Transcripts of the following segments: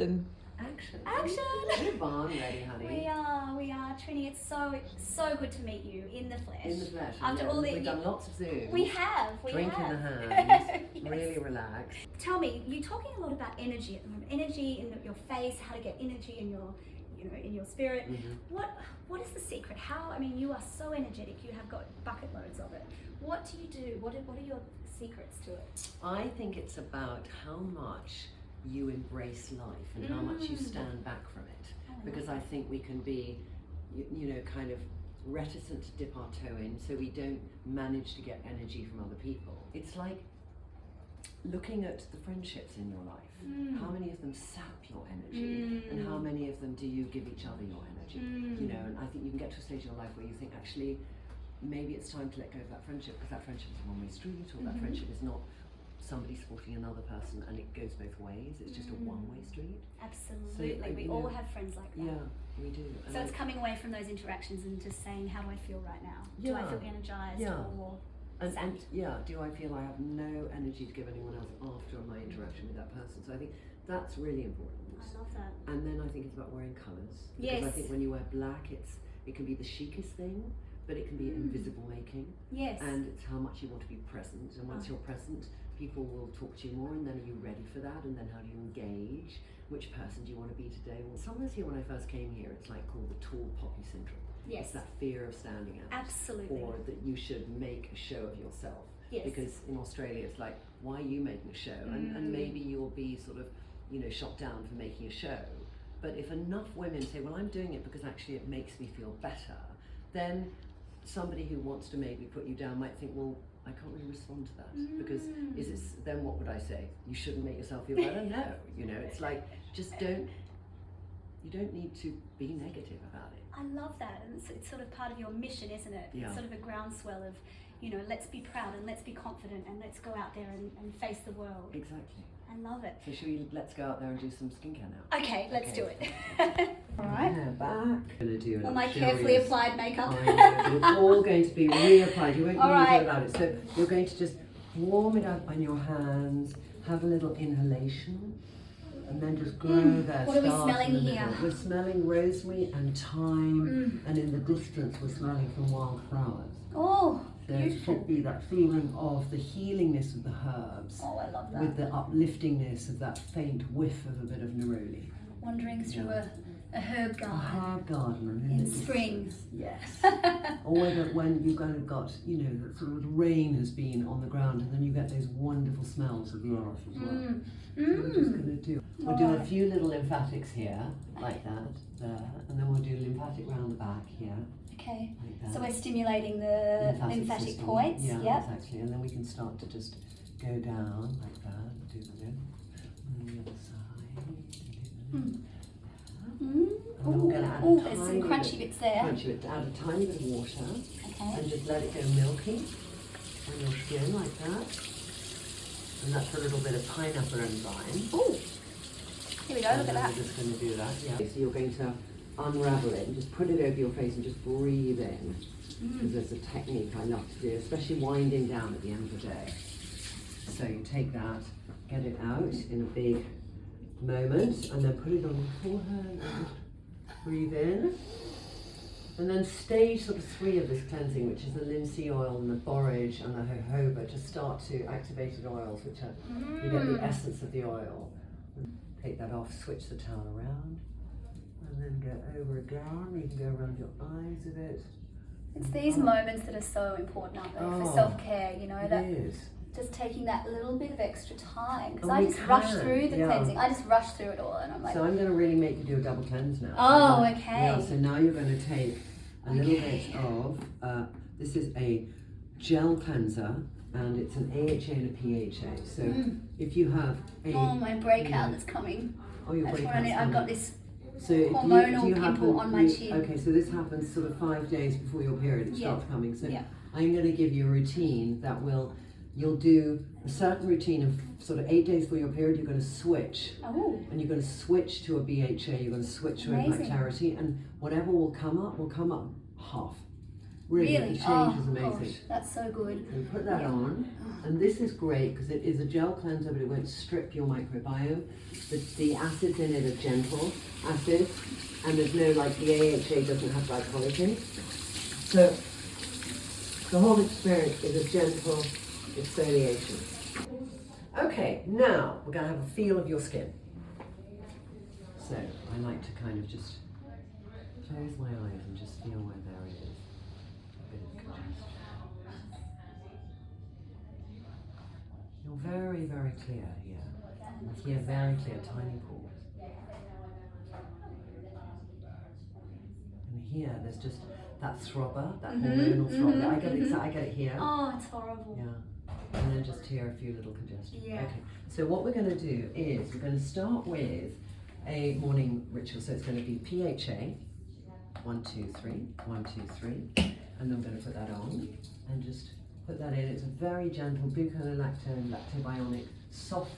Action. Action! We're barn ready, honey. We are. Trinny, it's so good to meet you in the flesh. In the flesh. After all the, we've done lots of Zooms. We have. Drink in the hand. Yes. Really relaxed. Tell me, you're talking a lot about energy at the moment. Energy in your face, how to get energy in your, in your spirit. Mm-hmm. What is the secret? How? I mean, you are so energetic. You have got bucket loads of it. What do you do? What are your secrets to it? I think it's about how much you embrace life and how much you stand back from it. Because I think we can be, kind of reticent to dip our toe in, so we don't manage to get energy from other people. It's like looking at the friendships in your life. How many of them sap your energy, and how many of them do you give each other your energy? And I think you can get to a stage in your life where you think, actually, maybe it's time to let go of that friendship, because that friendship is a one-way street, or that friendship is not somebody supporting another person, and it goes both ways. It's just a one-way street. Absolutely. So, we all have friends like that. Yeah, we do. And so it's coming away from those interactions and just saying, how do I feel right now? Do I feel energized or and do I feel I have no energy to give anyone else after my interaction with that person? So I think that's really important. I love that. And then I think it's about wearing colours. Yes. Because I think when you wear black, it can be the chicest thing, but it can be invisible making. Yes. And it's how much you want to be present. And once you're present, people will talk to you more, and then are you ready for that? And then how do you engage? Which person do you want to be today? Well, sometimes here when I first came here, it's like called the tall poppy syndrome. Yes. It's that fear of standing out. Absolutely. Or that you should make a show of yourself. Yes. Because in Australia, it's like, why are you making a show? And maybe you'll be sort of, shot down for making a show. But if enough women say, well, I'm doing it because actually it makes me feel better, then somebody who wants to maybe put you down might think, well, I can't really respond to that, because then what would I say? You shouldn't make yourself feel better? No, it's like, just you don't need to be negative about it. I love that, and it's sort of part of your mission, isn't it? Yeah. It's sort of a groundswell of, let's be proud and let's be confident and let's go out there and face the world. Exactly. I love it. So let's go out there and do some skincare now. Okay, let's do it. All right. Yeah, back. Gonna do All my carefully applied makeup. It's all going to be reapplied. You won't All need right. to about it. So you're going to just warm it up on your hands, have a little inhalation, and then just grow there. What are we Start smelling in the here? middle. We're smelling rosemary and thyme, and in the distance we're smelling some wildflowers. Oh, So it should be that feeling of the healingness of the herbs, oh, I love that. with the upliftingness of that faint whiff of a bit of neroli. Wandering through a herb A garden herb garden in the spring. distance. Yes. Or when you've kind of got, that sort of rain has been on the ground, and then you get those wonderful smells of the earth as well. So we're just going to we'll do a few little lymphatics here, like that, there, and then we'll do lymphatic round the back here. Okay. Like that. So we're stimulating the lymphatic system. points. Yeah, Yep. exactly. And then we can start to just go down like that, do the lip, and the other side. Oh, there's some crunchy bits there. Crunchy bits. Add a tiny bit of water, Okay. and just let it go milky on your skin like that. And that's a little bit of pineapple enzyme. Oh, here we go. Look at that. We're just going to do that. Yeah. So you're going to unravel it and just put it over your face and just breathe in. Because there's a technique I love to do, especially winding down at the end of the day. So you take that, get it out in a big moment, and then put it on your forehead and just breathe in. And then stage sort of 3 of this cleansing, which is the linseed oil and the borage and the jojoba, just start to activated oils, which are, you get the essence of the oil. Take that off, switch the towel around, and then go over again. You can go around your eyes a bit. It's these moments that are so important, aren't they, for self-care, that It is. just taking that little bit of extra time. Because And I we just rush can, through the yeah. cleansing. I just rush through it all, and I'm like, So I'm going to really make you do a double cleanse now. Oh, So okay. Yeah, so now you're going to take a little bit of, this is a gel cleanser, and it's an AHA and a PHA. So if you have a... oh, my breakout that's coming. Oh, your That's what breakout's I need. I've coming. got this So do hormonal you pimple on my chin. Okay, so this happens sort of 5 days before your period, it starts coming. So Yeah. I'm going to give you a routine that you'll do a certain routine of sort of 8 days before your period. You're going to switch. Oh. And you're going to switch to a BHA, you're going to switch to Amazing. Impact Clarity, and whatever will come up half. Really? The change is amazing. Gosh, that's so good. And put that on. And this is great because it is a gel cleanser, but it won't strip your microbiome. The acids in it are gentle acids, and there's no, like, the AHA doesn't have glycolytic. So the whole experience is a gentle exfoliation. Okay, now we're going to have a feel of your skin. So I like to kind of just close my eyes and just feel where there is a bit of congestion. You're very, very clear here. And here, very clear, tiny pores. And here, there's just that throbber, that hormonal throbber. I get it here. Oh, it's horrible. Yeah. And then just here, a few little congestion. Yeah. Okay. So what we're going to do is we're going to start with a morning ritual. So it's going to be PHA, 1, 2, 3, 1, 2, 3, and then I'm going to put that on and just put that in. It's a very gentle gluconolactone, lactobionic, soft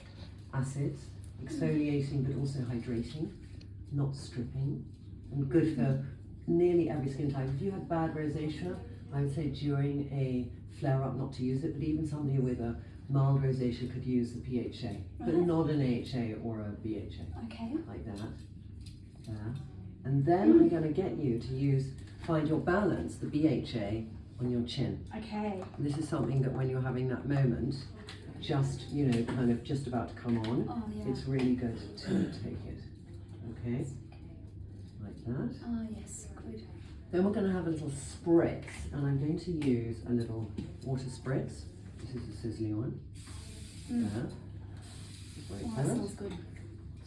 acids, exfoliating but also hydrating, not stripping, and good for nearly every skin type. If you have bad rosacea, I would say during a flare-up not to use it, but even somebody with a mild rosacea could use the PHA, but not an AHA or a BHA. Okay. Like that. There. And then I'm going to get you to find your balance, the BHA, on your chin. Okay. And this is something that when you're having that moment, just, kind of just about to come on, it's really good to take it. Okay? Like that. Oh, yes, good. Then we're going to have a little spritz, and I'm going to use a little water spritz. This is a sizzling one. There. Like Oh, that smells good.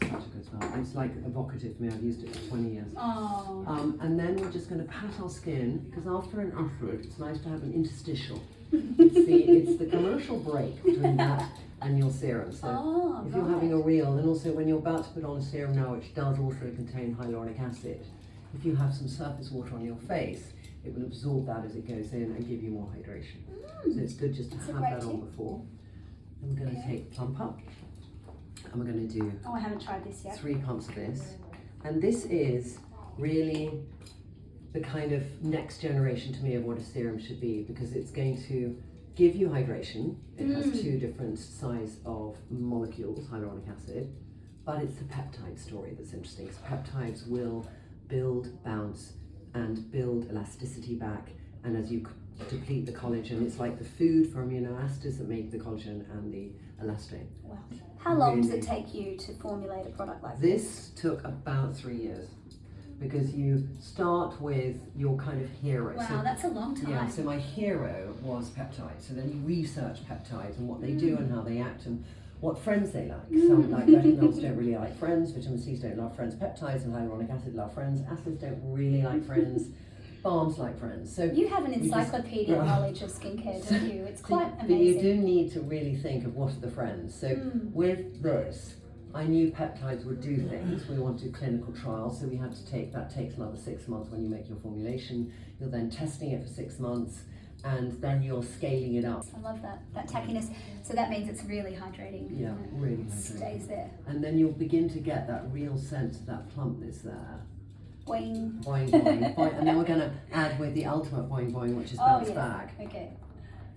Such a good smell. It's like evocative for me. I've used it for 20 years. Oh. And then we're just going to pat our skin, because after an afterward, it's nice to have an interstitial. It's the commercial break between that and your serum. So if you're having a reel, and also when you're about to put on a serum now, which does also contain hyaluronic acid, if you have some surface water on your face, it will absorb that as it goes in and give you more hydration. So it's good just to have that on before. Then we're going to take Plump Up, and we're going to do I haven't tried this yet. 3 pumps of this. And this is really the kind of next generation to me of what a serum should be, because it's going to give you hydration. It has 2 different size of molecules, hyaluronic acid, but it's the peptide story that's interesting. So peptides will build, bounce, and build elasticity back, and as you deplete the collagen, it's like the food for amino acids that make the collagen and the elastin. Wow. How long does it take you to formulate a product like this? This took about 3 years, because you start with your kind of hero. Wow, that's a long time. Yeah, so my hero was peptides. So then you research peptides and what they do and how they act and what friends they like. Some like retinols don't really like friends, vitamin C's don't love friends, peptides and hyaluronic acid love friends, acids don't really like friends, balms like friends. So you have an encyclopedia knowledge of skincare, don't you? It's quite amazing. But you do need to really think of what are the friends. So with this, I knew peptides would do things. We want to do clinical trials, so we had to take, that takes another 6 months when you make your formulation. You're then testing it for 6 months, and then you're scaling it up. I love that tackiness. So that means it's really hydrating. Yeah, really hydrating. Stays there. And then you'll begin to get that real sense of that plumpness there. Boing. Boing, boing, boing. And then we're going to add with the ultimate boing, boing, which is bounce back. Okay.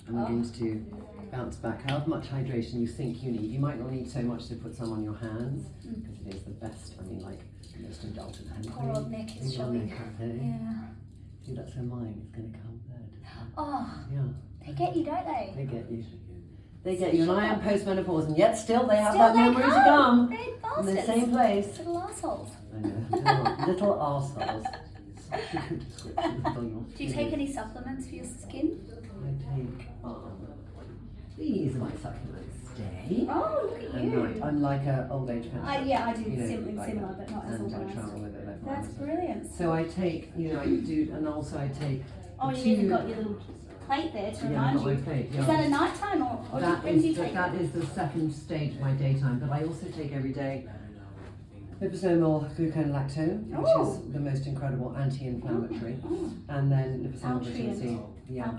And we're going to bounce back. How much hydration you think you need. You might not need so much to put some on your hands, because it is the best, I mean, like, the most indulgent hand Poor old neck is showing. Yeah. See, that's where mine is going to come third. Oh. Yeah. They get you, don't they? They get you. They get you. And I am postmenopause, and yet still they have that memory to come. They're In the bastards. same place. Little assholes. I know. Little arseholes. Such a good description of your Do you take any supplements for your skin? I take, these are my supplements. Day. Oh, look at you. I'm like an old age pension. Yeah, I do like similar, that. but not as And I organised. travel with it. Like That's brilliant. So I take, I do, and also I take. Oh, you even got your little plate there to I've remind got you. my plate, yeah. Is that a nighttime or when do you take that is the second stage of my daytime, but I also take every day liposomal gluconolactone, which is the most incredible anti-inflammatory, and then liposomal vitamin C. Yeah.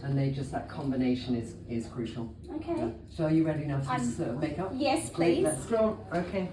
And they just, that combination is crucial. Okay. Yeah. So are you ready now to make up? Yes, Great, please. let's go. Okay.